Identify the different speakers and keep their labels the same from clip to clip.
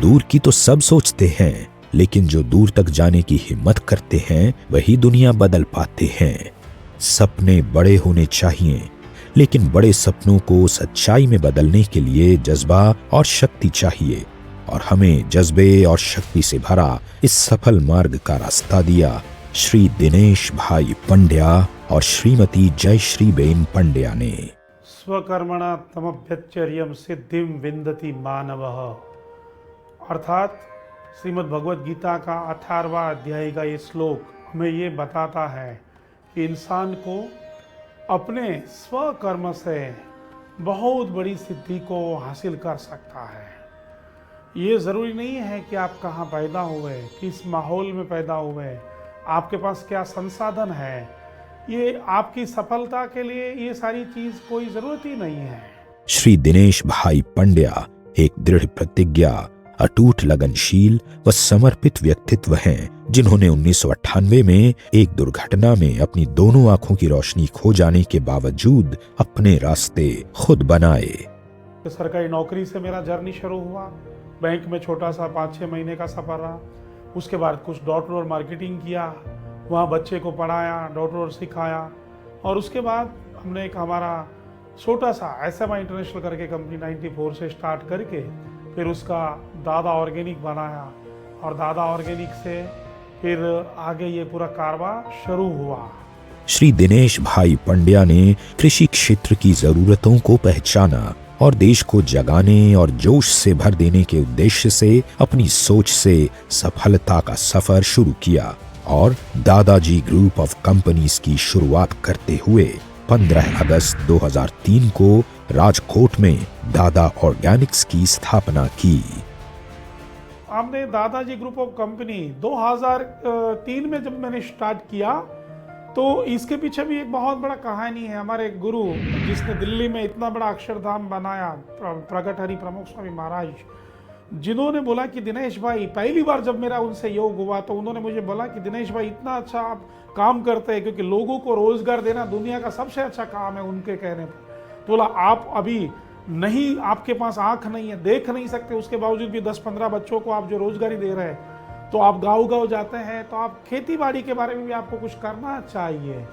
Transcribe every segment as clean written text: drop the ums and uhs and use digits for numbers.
Speaker 1: दूर की तो सब सोचते हैं, लेकिन जो दूर तक जाने की हिम्मत करते हैं वही दुनिया बदल पाते हैं। सपने बड़े होने चाहिए, लेकिन बड़े सपनों को सच्चाई में बदलने के लिए जज्बा और शक्ति चाहिए। और हमें जज्बे और शक्ति से भरा इस सफल मार्ग का रास्ता दिया श्री दिनेश भाई पंड्या और श्रीमती जयश्री बेन पंड्या ने।
Speaker 2: स्वकर्मणा तमभ्यच्चर्यम सिद्धिम विन्दति मानवः, अर्थात श्रीमद् भगवद गीता का 18वां अध्याय का ये श्लोक हमें ये बताता है कि इंसान को अपने स्वकर्म से बहुत बड़ी सिद्धि को हासिल कर सकता है। ये ज़रूरी नहीं है कि आप कहाँ पैदा हुए, किस माहौल में पैदा हुए, आपके पास क्या संसाधन है, ये आपकी सफलता के लिए ये सारी चीज़ कोई ज़रूरत ही नहीं है।
Speaker 1: श्री दिनेश भाई पंड्या एक दृढ़ प्रतिज्ञा, अटूट लगनशील व समर्पित व्यक्तित्व हैं, जिन्होंने 1998 में एक दुर्घटना में अपनी दोनों आंखों की रोशनी खो जाने के बावजूद अपने रास्ते खुद बनाए।
Speaker 2: सरकारी नौकरी से मेरा जर्नी शुरू हुआ। बैंक में छोटा सा 5-6 महीने का सफ़र रहा। उसके बाद कुछ डोर टू डोर मार्केटिंग किया, वहाँ बच्चे को पढ़ाया, डोर टू डोर सिखाया। और उसके बाद हमने एक हमारा छोटा सा SMA इंटरनेशनल करके कंपनी 94 से स्टार्ट करके फिर उसका दादा ऑर्गेनिक बनाया, और दादा ऑर्गेनिक से फिर आगे ये पूरा कारवां शुरू हुआ।
Speaker 1: श्री दिनेश भाई पंड्या ने कृषि क्षेत्र की जरूरतों को पहचाना और देश को जगाने और जोश से भर देने के उद्देश्य से अपनी सोच से सफलता का सफर शुरू किया और दादाजी ग्रुप ऑफ कंपनीज की शुरुआत करते हुए 15 अगस्त 2003 को राजकोट में दादा ऑर्गेनिक्स की स्थापना की।
Speaker 2: हमने दादाजी ग्रुप ऑफ कंपनी 2003 में जब मैंने स्टार्ट किया तो इसके पीछे भी एक बहुत बड़ा कहानी है। हमारे गुरु जिसने दिल्ली में इतना बड़ा अक्षरधाम बनाया, प्रगट हरि प्रमुख स्वामी महाराज, जिन्होंने बोला कि दिनेश भाई, पहली बार जब मेरा उनसे योग हुआ तो उन्होंने मुझे बोला कि दिनेश भाई इतना अच्छा आप काम करते हैं, क्योंकि लोगों को रोजगार देना दुनिया का सबसे अच्छा काम है उनके कहने पर। तो बोला आप अभी नहीं, आपके पास आंख नहीं है, देख नहीं सकते, उसके बावजूद भी 10-15 बच्चों को आप जो रोजगारी दे रहे हैं, तो आप गाँव जाते हैं, तो आप खेती बाड़ी के बारे में भी आपको कुछ करना चाहिए।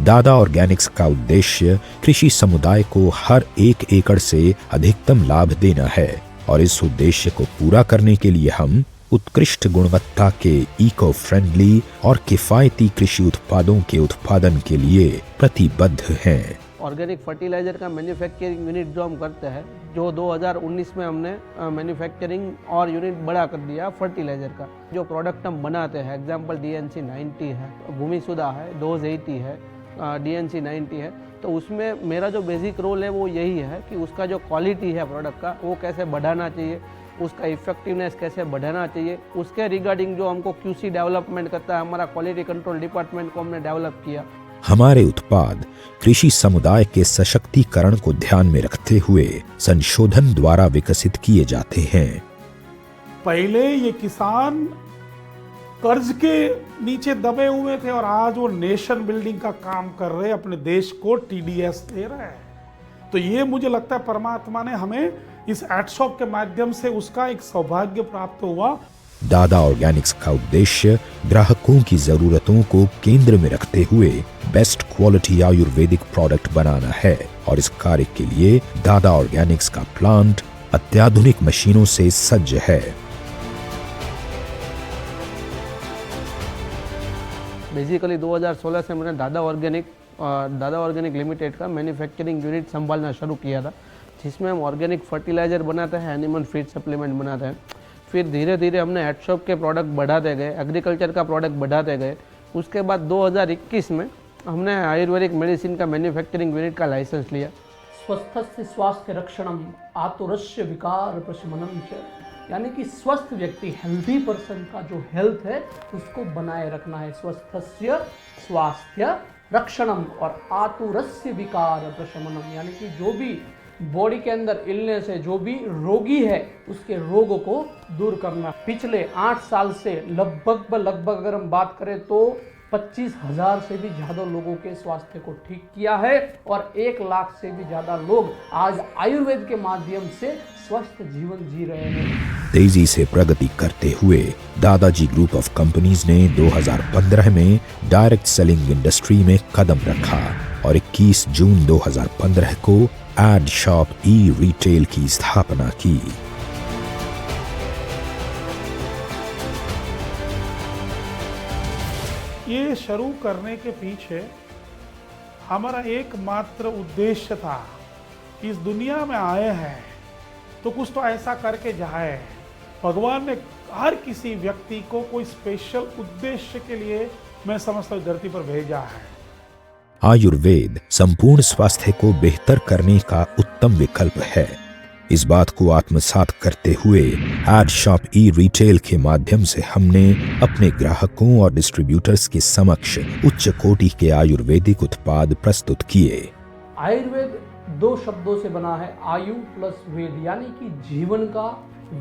Speaker 1: दादा ऑर्गेनिक्स का उद्देश्य कृषि समुदाय को हर 1 एकड़ से अधिकतम लाभ देना है, और इस उद्देश्य को पूरा करने के लिए हम उत्कृष्ट गुणवत्ता के इको फ्रेंडली और किफायती कृषि उत्पादों के उत्पादन के लिए प्रतिबद्ध हैं।
Speaker 3: ऑर्गेनिक फर्टिलाइज़र का मैन्युफैक्चरिंग यूनिट जो हम करते हैं, जो 2019 में हमने मैन्युफैक्चरिंग और यूनिट बड़ा कर दिया फर्टिलाइज़र का। जो प्रोडक्ट हम बनाते हैं, एग्जांपल DNC 90 है, भूमि सुधा है, डोज 80 है, DNC 90 है, तो उसमें मेरा जो बेसिक रोल है वो यही है कि उसका जो क्वालिटी है प्रोडक्ट का वो कैसे बढ़ाना चाहिए, उसका इफेक्टिवनेस कैसे बढ़ाना चाहिए, उसके रिगार्डिंग जो हमको QC डेवलपमेंट करता है, हमारा क्वालिटी कंट्रोल डिपार्टमेंट को हमने डेवलप किया।
Speaker 1: हमारे उत्पाद कृषि समुदाय के सशक्तिकरण को ध्यान में रखते हुए संशोधन द्वारा विकसित किए जाते हैं।
Speaker 2: पहले ये किसान कर्ज के नीचे दबे हुए थे और आज वो नेशन बिल्डिंग का काम कर रहे, अपने देश को TDS दे रहे हैं। तो ये मुझे लगता है परमात्मा ने हमें इस एडशॉप के माध्यम से उसका एक सौभाग्य प्राप्त हुआ।
Speaker 1: दादा ऑर्गेनिक्स का उद्देश्य ग्राहकों की जरूरतों को केंद्र में रखते हुए बेस्ट क्वालिटी आयुर्वेदिक प्रोडक्ट बनाना है, और इस कार्य के लिए दादा ऑर्गेनिक्स का प्लांट अत्याधुनिक मशीनों से सज्ज है।
Speaker 3: बेसिकली 2016 से मैंने दादा ऑर्गेनिक लिमिटेड का मैन्युफैक्चरिंग यूनिट संभालना शुरू किया था, जिसमें हम ऑर्गेनिक फर्टिलाइज़र बनाते हैं, एनिमल फीड सप्लीमेंट बनाते हैं। फिर धीरे धीरे हमने हेडशॉप के प्रोडक्ट बढ़ाते गए, एग्रीकल्चर का प्रोडक्ट बढ़ाते गए। उसके बाद 2021 में हमने आयुर्वेदिक मेडिसिन का मैन्युफैक्चरिंग यूनिट का लाइसेंस लिया।
Speaker 4: स्वस्थस्य स्वास्थ्य रक्षणम आतुरस्य विकार प्रशमनम च, यानी कि स्वस्थ व्यक्ति, हेल्दी पर्सन का जो हेल्थ है उसको बनाए रखना है। स्वस्थस्य स्वास्थ्य रक्षणम और आतुरस्य विकार प्रशमनम, यानी कि जो भी बॉडी के अंदर इलनेस है, जो भी रोगी है, उसके रोगों को दूर करना। पिछले 8 साल से लगभग अगर हम बात करें तो 25,000 से भी ज़्यादा लोगों के स्वास्थ्य को ठीक किया है और 1 लाख से भी ज़्यादा लोग आज आयुर्वेद के माध्यम से स्वस्थ जीवन जी रहे हैं।
Speaker 1: तेजी से प्रगति करते हुए दादाजी ग्रुप ऑफ कंपनीज ने 2015 में डायरेक्ट सेलिंग इंडस्ट्री में कदम रखा और 21 जून 2015 को एड शॉप ई रिटेल की स्थापना की।
Speaker 2: ये शुरू करने के पीछे हमारा एकमात्र उद्देश्य था, इस दुनिया में आए हैं तो कुछ तो ऐसा करके जाए। भगवान ने हर किसी व्यक्ति को कोई स्पेशल उद्देश्य के लिए, मैं समझता हूँ, धरती पर भेजा है।
Speaker 1: आयुर्वेद संपूर्ण स्वास्थ्य को बेहतर करने का उत्तम विकल्प है। इस बात को आत्मसात करते हुए एड शॉप ई रिटेल के माध्यम से हमने अपने ग्राहकों और डिस्ट्रीब्यूटर्स के समक्ष उच्च कोटि के आयुर्वेदिक उत्पाद प्रस्तुत किए।
Speaker 4: आयुर्वेद 2 शब्दों से बना है, आयु प्लस वेद, यानी कि जीवन का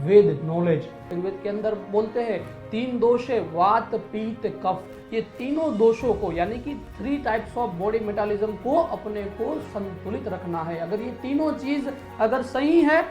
Speaker 4: वेद, नॉलेज। आयुर्वेद के अंदर बोलते हैं 3 दोष है, वात पित्त कफ। ये तीनों दोषों को, यानी कि 3 टाइप्स ऑफ बॉडी मेटाबॉलिज्म को अपने को संतुलित रखना है। अगर ये तीनों चीज अगर सही है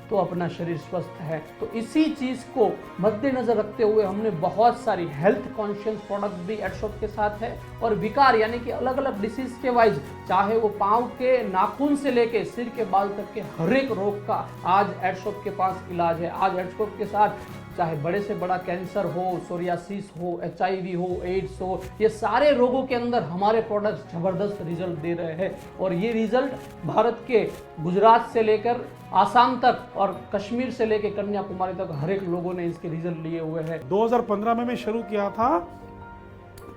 Speaker 4: तो अपना शरीर स्वस्थ है। तो इसी चीज को मद्देनजर रखते हुए हमने बहुत सारी हेल्थ कॉन्शियस प्रोडक्ट भी एडशॉप के साथ है और विकार यानी कि अलग अलग डिसीज के वाइज, चाहे वो पाँव के नाखून से लेके सिर के बाल तक के हर एक रोग का आज एडशॉप के पास इलाज है। आज एडशॉप के साथ चाहे बड़े से बड़ा कैंसर हो, सोरियासिस हो, HIV हो, एड्स हो, ये सारे रोगों के अंदर हमारे प्रोडक्ट्स जबरदस्त रिजल्ट दे रहे हैं। और ये रिजल्ट भारत के गुजरात से लेकर आसाम तक और कश्मीर से लेकर कन्याकुमारी तक हर एक लोगों ने इसके रिजल्ट लिए हुए हैं।
Speaker 2: 2015 में मैं शुरू किया था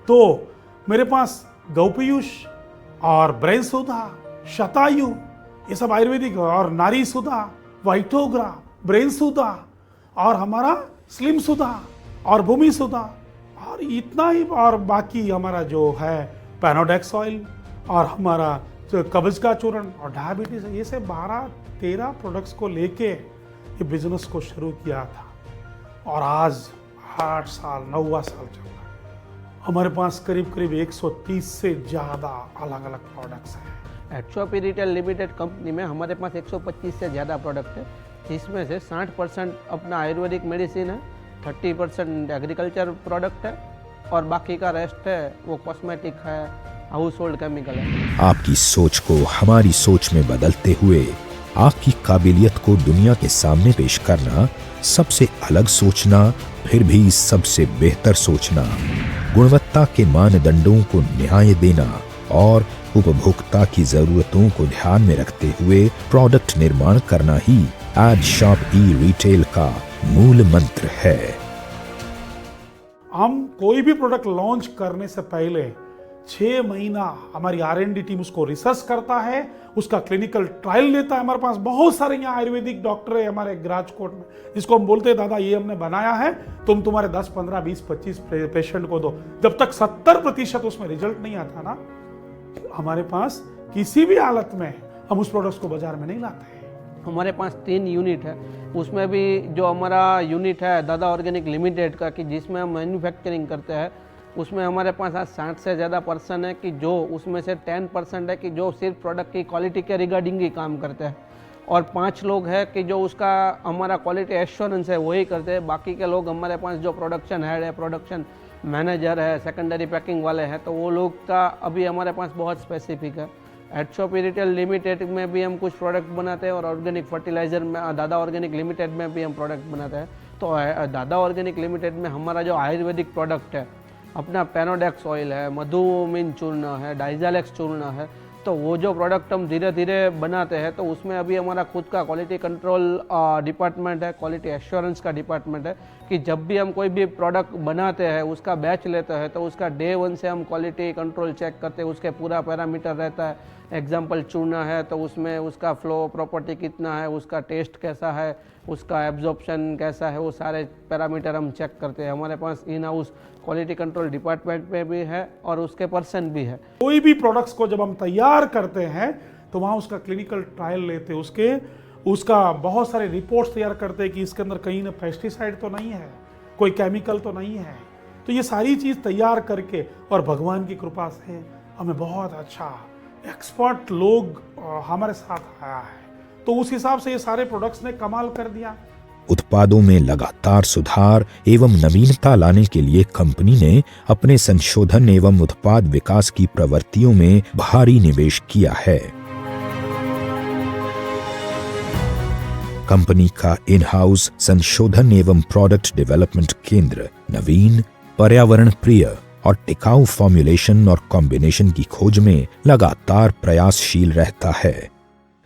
Speaker 2: तो मेरे पास गौपीयूष और ब्रेन सुधा, शतायु, ये सब आयुर्वेदिक, और नारी सुधा, वाइटोग्रा, ब्रेन सुधा और हमारा स्लिम सुधा और भूमि सुधा और इतना ही, और बाकी हमारा जो है पैनोडेक्स ऑयल और हमारा जो कब्ज का चूर्ण और डायबिटीज, ये से 12-13 प्रोडक्ट्स को लेके ये बिजनेस को शुरू किया था और आज 8 साल 9वां साल चल रहा है। हमारे पास करीब करीब 130 से ज़्यादा अलग अलग प्रोडक्ट्स हैं।
Speaker 3: एडशॉप रिटेल लिमिटेड कंपनी में हमारे पास 125 से ज़्यादा प्रोडक्ट है, जिसमें से 60% अपना आयुर्वेदिक मेडिसिन है, 30% एग्रीकल्चर प्रोडक्ट है और बाकी का रेस्ट है वो कॉस्मेटिक है, हाउस होल्ड केमिकल है।
Speaker 1: आपकी सोच को हमारी सोच में बदलते हुए आपकी काबिलियत को दुनिया के सामने पेश करना, सबसे अलग सोचना, फिर भी सबसे बेहतर सोचना, गुणवत्ता के मानदंडों को न्याय देना और उपभोक्ता की जरूरतों को ध्यान में रखते हुए प्रोडक्ट निर्माण करना ही एड शॉप ई रिटेल का मूल मंत्र है।
Speaker 2: हम कोई भी प्रोडक्ट लॉन्च करने से पहले 6 महीना हमारी R&D टीम उसको रिसर्च करता है, उसका क्लिनिकल ट्रायल लेता है। हमारे पास बहुत सारे यहाँ आयुर्वेदिक डॉक्टर है हमारे राजकोट में, जिसको हम बोलते हैं दादा ये हमने बनाया है, तुम तुम्हारे 10, 15, 20, 25 पेशेंट को दो। जब तक 70% उसमें रिजल्ट नहीं आता ना, हमारे पास किसी भी हालत में हम उस प्रोडक्ट्स को बाजार में नहीं लाते हैं।
Speaker 3: हमारे पास 3 यूनिट है, उसमें भी जो हमारा यूनिट है दादा ऑर्गेनिक लिमिटेड का, कि जिसमें हम मैन्युफैक्चरिंग करते हैं, उसमें हमारे पास आज 60 से ज़्यादा पर्सन है, कि जो उसमें से 10% है कि जो सिर्फ प्रोडक्ट की क्वालिटी के रिगार्डिंग ही काम करते हैं और 5 लोग हैं कि जो उसका हमारा क्वालिटी एश्योरेंस है वही करते हैं। बाकी के लोग हमारे पास जो प्रोडक्शन हेड है, प्रोडक्शन मैनेजर है, सेकेंडरी पैकिंग वाले हैं, तो वो लोग का अभी हमारे पास बहुत स्पेसिफिक है। एडशॉप रिटेल लिमिटेड में भी हम कुछ प्रोडक्ट बनाते हैं और ऑर्गेनिक फर्टिलाइज़र में दादा ऑर्गेनिक लिमिटेड में भी हम प्रोडक्ट बनाते हैं। तो दादा ऑर्गेनिक लिमिटेड में हमारा जो आयुर्वेदिक प्रोडक्ट है, अपना पैनोडेक्स ऑयल है, मधुमिन चूर्ण है, डाइजालेक्स चूर्ण है, तो वो जो प्रोडक्ट हम धीरे धीरे बनाते हैं, तो उसमें अभी हमारा खुद का क्वालिटी कंट्रोल डिपार्टमेंट है, क्वालिटी एश्योरेंस का डिपार्टमेंट है, कि जब भी हम कोई भी प्रोडक्ट बनाते हैं, उसका बैच लेते हैं, तो उसका डे 1 से हम क्वालिटी कंट्रोल चेक करते हैं, उसके पूरा पैरामीटर रहता है। एग्जाम्पल चूर्ण है तो उसमें उसका फ्लो प्रॉपर्टी कितना है, उसका टेस्ट कैसा है, उसका एब्जॉर्प्शन कैसा है, वो सारे पैरामीटर हम चेक करते हैं। हमारे पास in house quality control department में भी है और उसके पर्सन भी है।
Speaker 2: कोई भी प्रोडक्ट्स को जब हम तैयार करते हैं तो वहाँ उसका क्लिनिकल ट्रायल लेते हैं, उसका बहुत सारे रिपोर्ट्स तैयार करते हैं कि इसके अंदर कहीं ना पेस्टिसाइड तो नहीं है, कोई केमिकल तो नहीं है, तो ये सारी चीज़ तैयार करके और भगवान की कृपा से हमें बहुत अच्छा एक्सपर्ट लोग हमारे साथ आया है, तो उस हिसाब से ये सारे प्रोडक्ट्स ने कमाल कर दिया।
Speaker 1: उत्पादों में लगातार सुधार एवं नवीनता लाने के लिए कंपनी ने अपने संशोधन एवं उत्पाद विकास की प्रवृत्तियों में भारी निवेश किया है। कंपनी का इन हाउस संशोधन एवं प्रोडक्ट डेवलपमेंट केंद्र नवीन, पर्यावरण प्रिय और टिकाऊ फॉर्मुलेशन और कॉम्बिनेशन की खोज में लगातार प्रयासशील रहता है।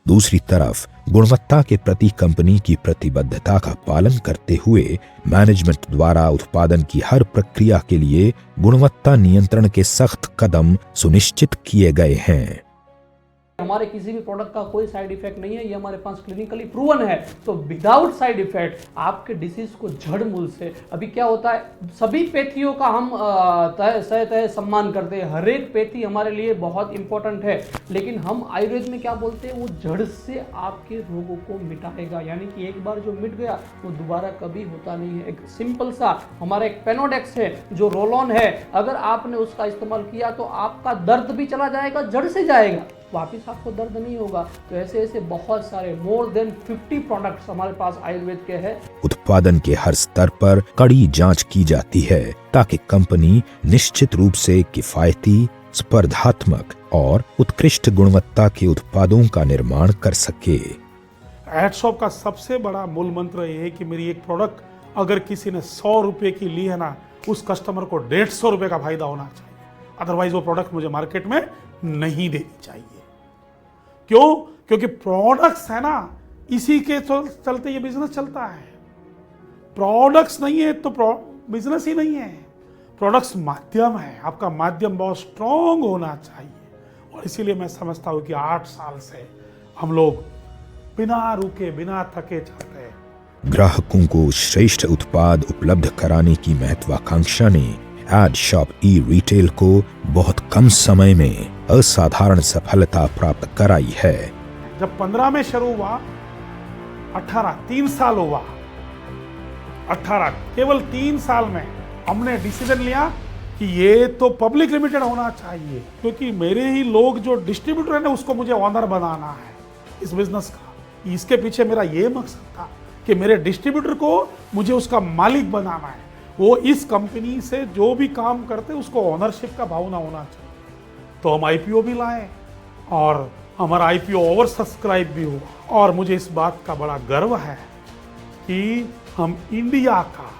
Speaker 1: दूसरी तरफ गुणवत्ता के प्रति कंपनी की प्रतिबद्धता का पालन करते हुए मैनेजमेंट द्वारा उत्पादन की हर प्रक्रिया के लिए गुणवत्ता नियंत्रण के सख्त कदम सुनिश्चित किए गए हैं।
Speaker 4: हमारे किसी भी प्रोडक्ट का कोई साइड इफेक्ट नहीं है, ये हमारे पास क्लिनिकली प्रूवन है। तो विदाउट साइड इफेक्ट आपके डिसीज को जड़ मूल से, अभी क्या होता है, सभी पैथियों का हम तय सम्मान करते हैं, हर एक पैथी हमारे लिए बहुत इंपॉर्टेंट है, लेकिन हम आयुर्वेद में क्या बोलते हैं, वो जड़ से आपके रोगों को मिटाएगा। यानी कि एक बार जो मिट गया वो दोबारा कभी होता नहीं है। एक सिंपल सा हमारा एक पेनोडेक्स है जो रोल ऑन है, अगर आपने उसका इस्तेमाल किया तो आपका दर्द भी चला जाएगा, जड़ से जाएगा, वापिस आपको दर्द नहीं होगा। तो ऐसे ऐसे बहुत सारे मोर देन 50 प्रोडक्ट्स हमारे पास आयुर्वेद के हैं।
Speaker 1: उत्पादन के हर स्तर पर कड़ी जांच की जाती है ताकि कंपनी निश्चित रूप से किफायती, स्पर्धात्मक और उत्कृष्ट गुणवत्ता के उत्पादों का निर्माण कर सके।
Speaker 2: एडशॉप का सबसे बड़ा मूल मंत्र ये है कि मेरी एक प्रोडक्ट अगर किसी ने 100 रुपए की ली है ना, उस कस्टमर को 150 रुपए का फायदा होना चाहिए, अदरवाइज वो प्रोडक्ट मुझे मार्केट में नहीं देनी चाहिए। क्यों? क्योंकि प्रोडक्ट्स है ना, इसी के चलते ये बिजनेस चलता है। प्रोडक्ट्स नहीं है तो बिजनेस ही नहीं है। प्रोडक्ट्स माध्यम है, आपका माध्यम बहुत स्ट्रॉन्ग होना चाहिए। और इसीलिए मैं समझता हूं कि 8 साल से हम लोग बिना रुके बिना थके चलते हैं।
Speaker 1: ग्राहकों को श्रेष्ठ उत्पाद उपलब्ध कराने की महत्वाकांक्षा ने एडशॉप ई रिटेल को बहुत कम समय में असाधारण सफलता प्राप्त कराई है।
Speaker 2: जब 15 में शुरू हुआ, 3 साल हुआ, 18 केवल 3 साल में हमने डिसीजन लिया कि ये तो पब्लिक लिमिटेड होना चाहिए, क्योंकि मेरे ही लोग जो डिस्ट्रीब्यूटर है ना, उसको मुझे ऑनर बनाना है इस बिजनेस का। इसके पीछे मेरा ये मकसद था कि मेरे डिस्ट्रीब्यूटर को मुझे उसका मालिक बनाना है, वो इस कंपनी से जो भी काम करते उसको ओनरशिप का भावना होना चाहिए। तो हम आईपीओ भी लाए और हमारा आईपीओ ओवर सब्सक्राइब भी हुआ। और मुझे इस बात का बड़ा गर्व है कि हम इंडिया का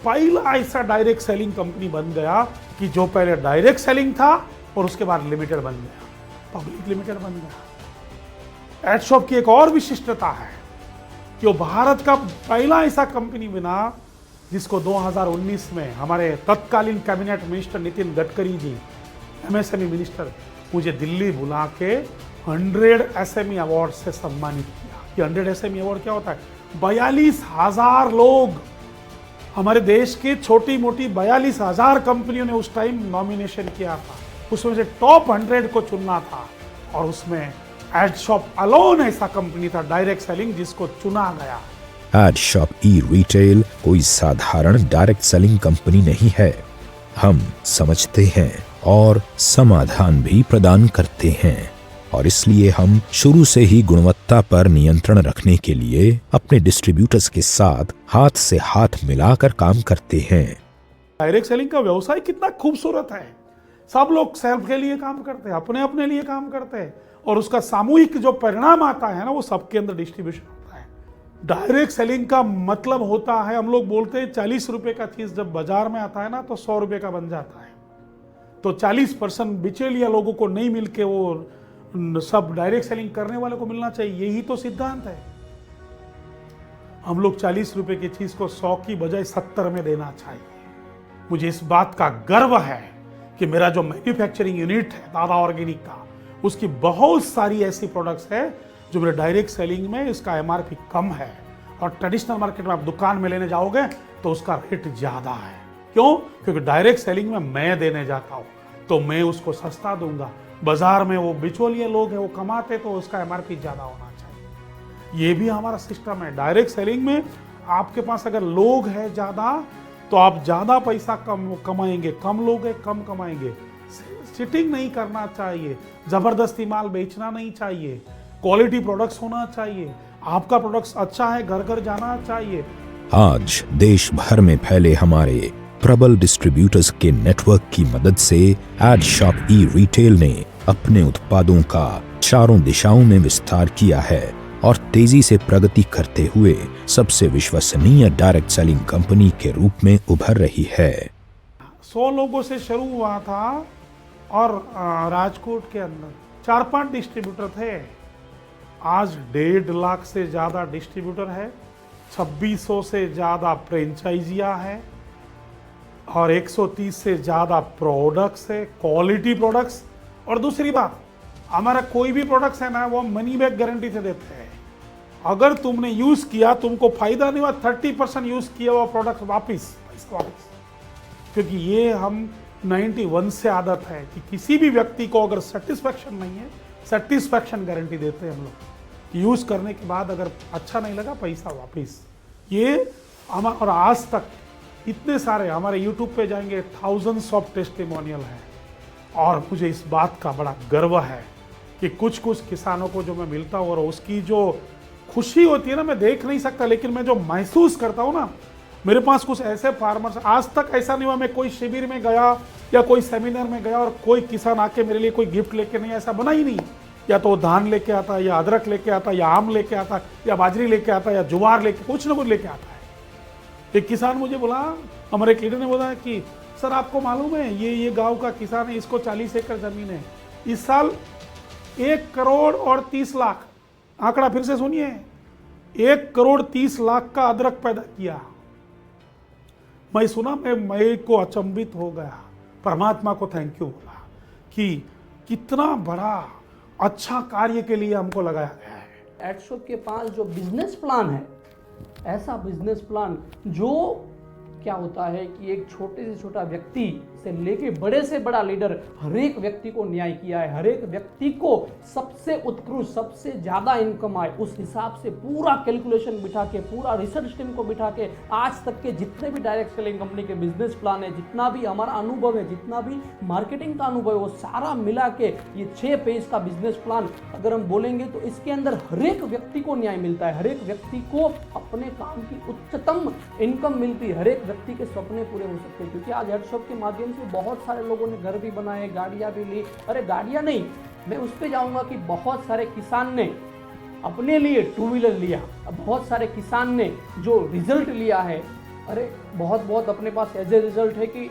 Speaker 2: पहला ऐसा डायरेक्ट सेलिंग कंपनी बन गया कि जो पहले डायरेक्ट सेलिंग था और उसके बाद लिमिटेड बन गया, पब्लिक लिमिटेड बन गया। एडशॉप की एक और विशिष्टता है कि वो भारत का पहला ऐसा कंपनी बना जिसको 2019 में हमारे तत्कालीन cabinet minister Nitin Gadkari ji, MSME minister, मुझे दिल्ली बुला के 100 एसएमई अवार्ड से सम्मानित किया। ये 100 एसएमई अवार्ड क्या होता है? 42,000 लोग, हमारे देश के छोटी मोटी 42,000 कंपनियों ने उस टाइम नॉमिनेशन किया था, उसमें से टॉप 100 को चुनना था और उसमें एडशॉप अलोन ऐसा कंपनी था डायरेक्ट सेलिंग जिसको चुना गया।
Speaker 1: एडशॉप ई रिटेल कोई साधारण डायरेक्ट सेलिंग कंपनी नहीं है। हम समझते हैं और समाधान भी प्रदान करते हैं, और इसलिए हम शुरू से ही गुणवत्ता पर नियंत्रण रखने के लिए अपने डिस्ट्रीब्यूटर्स के साथ हाथ से हाथ मिलाकर काम करते हैं।
Speaker 2: डायरेक्ट सेलिंग का व्यवसाय कितना खूबसूरत है। सब लोग सेल्फ के लिए काम करते हैं, अपने अपने लिए काम करते हैं, और उसका सामूहिक जो परिणाम आता है ना, वो सबके अंदर डिस्ट्रीब्यूशन होता है। डायरेक्ट सेलिंग का मतलब होता है, हम लोग बोलते हैं 40 रुपए का चीज जब बाजार में आता है ना तो 100 रुपए का बन जाता है। तो 40% बिचौलिया लोगों को नहीं मिलके वो सब डायरेक्ट सेलिंग करने वाले को मिलना चाहिए। यही तो सिद्धांत है। हम लोग 40 रुपए की चीज को 100 की बजाय 70 में देना चाहिए। मुझे इस बात का गर्व है कि मेरा जो मैन्युफैक्चरिंग यूनिट है दादा ऑर्गेनिक का, उसकी बहुत सारी ऐसी प्रोडक्ट्स है जो मेरे डायरेक्ट सेलिंग में इसका एमआरपी कम है, और ट्रेडिशनल मार्केट में आप दुकान में लेने जाओगे तो उसका रेट ज्यादा है। क्यों? क्योंकि डायरेक्ट सेलिंग में मैं देने जाता हूं तो मैं उसको सस्ता दूंगा। बाजार में वो बिचौलिए लोग हैं, वो कमाते तो उसका एमआरपी ज्यादा होना चाहिए। ये भी हमारा सिस्टम है। डायरेक्ट सेलिंग में आपके पास अगर लोग हैं ज्यादा तो आप ज़्यादा पैसा कम कमाएंगे, कम लोगे कम कमाएंगे। सिटिंग नहीं करना चाहिए, ज़बरदस्ती माल बेचना नहीं चाहिए, क्वालिटी प्रोडक्ट्स होना चाहिए, आपका प्रोडक्ट्स अच्छा है, घर घर जाना चाहिए।
Speaker 1: आज देश भर में फैले हमारे प्रबल डिस्ट्रीब्यूटर्स के नेटवर्क की मदद से एडशॉप ई रिटेल ने अपने उत्पादों का चारों दिशाओं में विस्तार किया है और तेजी से प्रगति करते हुए सबसे विश्वसनीय डायरेक्ट सेलिंग कंपनी के रूप में उभर रही है।
Speaker 2: 100 लोगों से शुरू हुआ था और राजकोट के अंदर 4-5 डिस्ट्रीब्यूटर थे। आज 1.5 लाख से ज़्यादा डिस्ट्रीब्यूटर है, 2600 से ज़्यादा फ्रेंचाइजियाँ है और 130 से ज़्यादा प्रोडक्ट्स है, क्वालिटी प्रोडक्ट्स। और दूसरी बात, हमारा कोई भी प्रोडक्ट्स है ना, वो मनी बैक गारंटी से देते हैं। अगर तुमने यूज़ किया, तुमको फायदा नहीं हुआ, 30% यूज़ किया हुआ प्रोडक्ट वापस। क्योंकि ये हम 91 से आदत है कि किसी भी व्यक्ति को अगर सेटिस्फैक्शन नहीं है, सेटिस्फैक्शन गारंटी देते हैं हम लोग। यूज़ करने के बाद अगर अच्छा नहीं लगा, पैसा वापस। ये हमारा, और आज तक इतने सारे हमारे यूट्यूब पे जाएंगे, थाउजेंड्स ऑफ टेस्टिमोनियल है। और मुझे इस बात का बड़ा गर्व है कि कुछ कुछ किसानों को जो मैं मिलता हूँ और उसकी जो खुशी होती है ना, मैं देख नहीं सकता, लेकिन मैं जो महसूस करता हूँ ना, मेरे पास कुछ ऐसे फार्मर्स, आज तक ऐसा नहीं हुआ मैं कोई शिविर में गया या कोई सेमिनार में गया और कोई किसान आके मेरे लिए कोई गिफ्ट लेके नहीं, ऐसा बना ही नहीं। या तो धान लेके आता, या अदरक लेके आता, या आम लेके आता, या बाजरी लेके आता, या ज्वार लेके, कुछ ना कुछ लेके आता है। एक किसान मुझे बोला, हमारे एक लीडर ने बोला कि सर आपको मालूम है ये गांव का किसान है, इसको 40 एकड़ जमीन है, इस साल 1 करोड़ और 30 लाख, आंकड़ा फिर से सुनिए, 1 करोड़ 30 लाख का अदरक पैदा किया। मैं सुना, मैं को अचंभित हो गया, परमात्मा को थैंक यू बोला कि कितना बड़ा अच्छा कार्य के लिए हमको लगाया गया है।
Speaker 4: एडशॉप के पास जो बिजनेस प्लान है, ऐसा बिजनेस प्लान जो क्या होता है कि एक छोटे से छोटा व्यक्ति से लेके बड़े से बड़ा लीडर, हर एक व्यक्ति को न्याय किया है, हर एक व्यक्ति को सबसे उत्कृष्ट, सबसे ज़्यादा इनकम आए, उस हिसाब से पूरा कैलकुलेशन बिठा के, पूरा रिसर्च टीम को बिठा के, आज तक के जितने भी डायरेक्ट सेलिंग कंपनी के बिजनेस प्लान है, जितना भी हमारा अनुभव है, जितना भी मार्केटिंग का अनुभव है, वो सारा मिला के ये 6 पेज का बिजनेस प्लान अगर हम बोलेंगे तो इसके अंदर हर एक व्यक्ति को न्याय मिलता है, हर एक व्यक्ति को अपने काम की उच्चतम इनकम मिलती है, हर एक व्यक्ति के सपने पूरे हो सकते हैं। क्योंकि आज एडशॉप के माध्यम से बहुत सारे लोगों ने घर भी बनाए, गाड़ियां भी ली। अरे गाड़ियां नहीं, मैं उस पे जाऊंगा कि बहुत सारे किसान ने अपने लिए 2 व्हीलर लिया, बहुत सारे किसान ने जो रिजल्ट लिया है, अरे बहुत अपने पास एज ए रिजल्ट है कि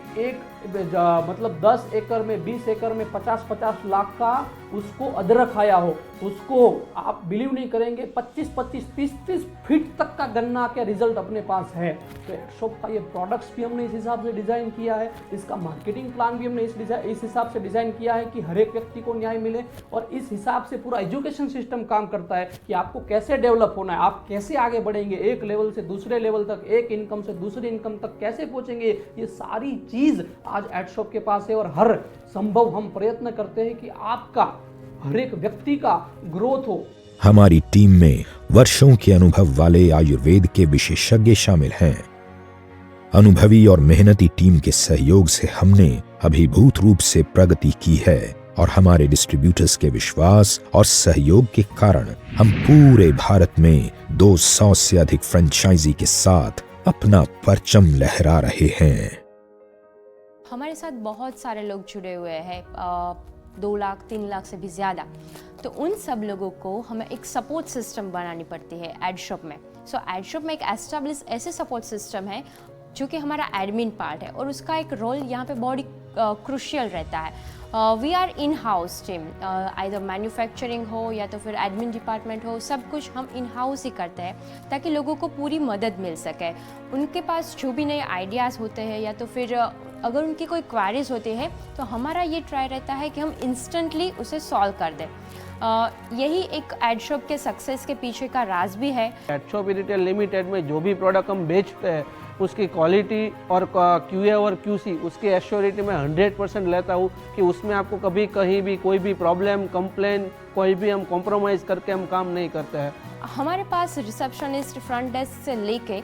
Speaker 4: मतलब 10 एकड़ में, 20 एकड़ में 50-50 लाख का उसको अदरक आया हो, उसको आप बिलीव नहीं करेंगे 25-25, 30-30 फीट तक का गन्ना के रिजल्ट अपने पास है। तो एडशॉप का ये प्रोडक्ट्स भी हमने इस हिसाब से डिज़ाइन किया है, इसका मार्केटिंग प्लान भी हमने इस हिसाब से डिज़ाइन किया है कि हर एक व्यक्ति को न्याय मिले, और इस हिसाब से पूरा एजुकेशन सिस्टम काम करता है कि आपको कैसे डेवलप होना है, आप कैसे आगे बढ़ेंगे, एक लेवल से दूसरे लेवल तक, एक इनकम से दूसरी इनकम तक कैसे पहुंचेंगे, ये सारी चीज़ आज एडशॉप के पास है। और हर संभव हम प्रयत्न करते हैं कि आपका हर एक व्यक्ति का ग्रोथ हो।
Speaker 1: हमारी टीम में वर्षों के अनुभव वाले आयुर्वेद के विशेषज्ञ शामिल हैं। अनुभवी और मेहनती टीम के सहयोग से हमने अभिभूत रूप से प्रगति की है और हमारे डिस्ट्रीब्यूटर्स के विश्वास और सहयोग के कारण हम पूरे भारत में 200 से अधिक फ्रेंचाइजी के साथ अपना परचम लहरा रहे हैं।
Speaker 5: हमारे साथ बहुत सारे लोग जुड़े हुए हैं, 2 लाख 3 लाख से भी ज़्यादा। तो उन सब लोगों को हमें एक सपोर्ट सिस्टम बनानी पड़ती है एडशॉप में। सो एडशॉप में एक एस्टेब्लिश ऐसे सपोर्ट सिस्टम है जो कि हमारा एडमिन पार्ट है, और उसका एक रोल यहाँ पे बहुत क्रूशियल रहता है। We are in house team, either manufacturing हो या तो फिर एडमिन डिपार्टमेंट हो, सब कुछ हम इन हाउस ही करते हैं ताकि लोगों को पूरी मदद मिल सके। उनके पास जो भी नए आइडियाज़ होते हैं या तो फिर अगर उनकी कोई क्वेरीज होती है तो हमारा ये ट्राई रहता है कि हम इंस्टेंटली उसे सॉल्व कर दें। यही एक एडशॉप के सक्सेस के पीछे का राज भी है।
Speaker 3: एडशॉप रिटेल लिमिटेड में जो भी प्रोडक्ट हम बेचते हैं उसकी क्वालिटी और QA और QC उसकी एश्योरिटी में 100% लेता हूँ कि उसमें आपको कभी कहीं भी कोई भी प्रॉब्लम, कंप्लेन, कोई भी हम कॉम्प्रोमाइज़ करके हम काम नहीं करते हैं।
Speaker 5: हमारे पास रिसेप्शनिस्ट, फ्रंट डेस्क से लेके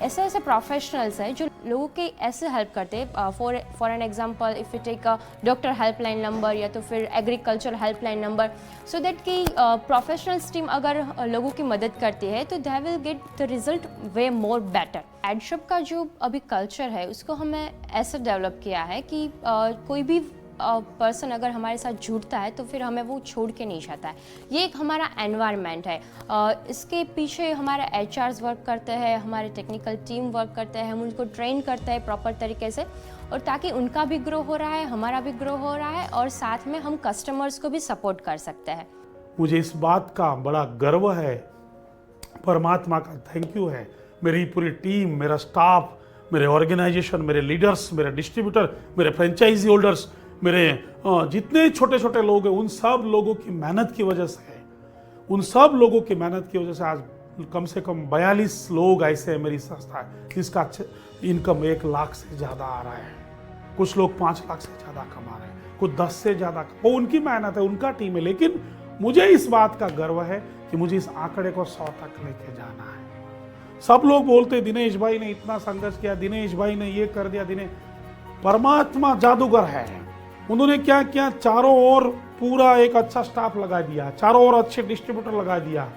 Speaker 5: ऐसे ऐसे प्रोफेशनल्स हैं जो लोगों की ऐसे हेल्प करते हैं। For an example if you take a doctor helpline number या तो फिर agriculture helpline number, so that कि प्रोफेशनल्स टीम अगर लोगों की मदद करती है तो they will get the result way more better. एडशॉप का जो अभी कल्चर है उसको हमें ऐसे डेवलप किया है कि कोई भी पर्सन अगर हमारे साथ जुड़ता है तो फिर हमें वो छोड़ के नहीं जाता है। ये एक हमारा एनवायरनमेंट है। इसके पीछे हमारे एचआरस वर्क करते हैं, हमारे टेक्निकल टीम वर्क करते हैं, हम उनको ट्रेन करते हैं प्रॉपर तरीके से, और ताकि उनका भी ग्रो हो रहा है, हमारा भी ग्रो हो रहा है, और साथ में हम कस्टमर्स को भी सपोर्ट कर सकते हैं।
Speaker 2: मुझे इस बात का बड़ा गर्व है, परमात्मा का थैंक यू है। मेरी पूरी टीम, मेरा स्टाफ, मेरे ऑर्गेनाइजेशन, मेरे लीडर्स, मेरे डिस्ट्रीब्यूटर, मेरे फ्रेंचाइजी होल्डर्स, मेरे जितने छोटे छोटे लोग हैं, उन सब लोगों की मेहनत की वजह से है। उन सब लोगों की मेहनत की वजह से आज कम से कम 42 लोग ऐसे हैं मेरी संस्था है जिसका इनकम 1 लाख से ज़्यादा आ रहा है। कुछ लोग 5 लाख से ज़्यादा कमा रहे हैं, कुछ 10 से ज़्यादा। वो उनकी मेहनत है, उनका टीम है, लेकिन मुझे इस बात का गर्व है कि मुझे इस आंकड़े को 100 तक लेके जाना है। सब लोग बोलते दिनेश भाई ने इतना संघर्ष किया, दिनेश भाई ने ये कर दिया। परमात्मा जादूगर है। उन्होंने क्या किया, चारों ओर पूरा एक अच्छा स्टाफ लगा दिया, चारों ओर अच्छे डिस्ट्रीब्यूटर लगा दिया,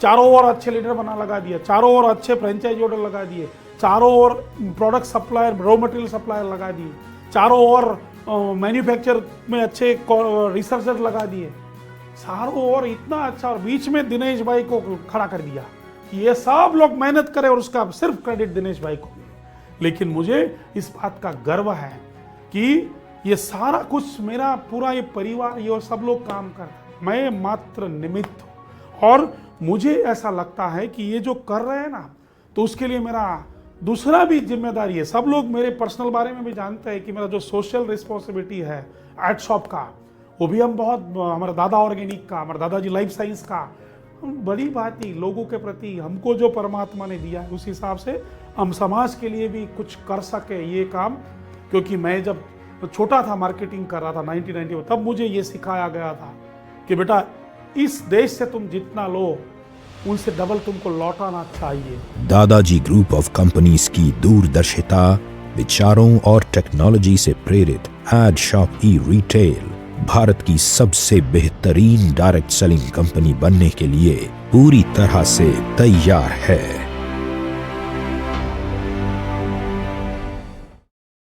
Speaker 2: चारों ओर अच्छे लीडर बना लगा दिया, चारों ओर अच्छे फ्रेंचाइजी ऑर्डर लगा दिए, चारों ओर product supplier, raw material supplier लगा दिए, चारों ओर मैन्युफैक्चर में अच्छे रिसर्चर लगा दिए, चारों ओर इतना अच्छा, और बीच में दिनेश भाई को खड़ा कर दिया कि ये सब लोग मेहनत करें और उसका सिर्फ क्रेडिट दिनेश भाई को मिले। लेकिन मुझे इस बात का गर्व है कि ये सारा कुछ मेरा पूरा ये परिवार, ये सब लोग काम कर रहे हैं, मैं मात्र निमित्त हूँ। और मुझे ऐसा लगता है कि ये जो कर रहे हैं ना, तो उसके लिए मेरा दूसरा भी जिम्मेदारी है। सब लोग मेरे पर्सनल बारे में भी जानते हैं कि मेरा जो सोशल रिस्पॉन्सिबिलिटी है एडशॉप का, वो भी हम बहुत, हमारा दादा ऑर्गेनिक का, हमारे दादाजी लाइफ साइंस का, बड़ी बात ही लोगों के प्रति हमको जो परमात्मा ने दिया है उस हिसाब से हम समाज के लिए भी कुछ कर सके ये काम। क्योंकि मैं जब छोटा था, मार्केटिंग कर रहा था 1990 में, तब मुझे ये सिखाया गया था कि बेटा इस देश से तुम जितना लो उनसे डबल तुमको लौटाना चाहिए।
Speaker 1: दादाजी ग्रुप ऑफ कंपनीज की दूरदर्शिता, विचारों और टेक्नोलॉजी से प्रेरित एडशॉप ई रिटेल भारत की सबसे बेहतरीन डायरेक्ट सेलिंग कंपनी बनने के लिए पूरी तरह से तैयार है।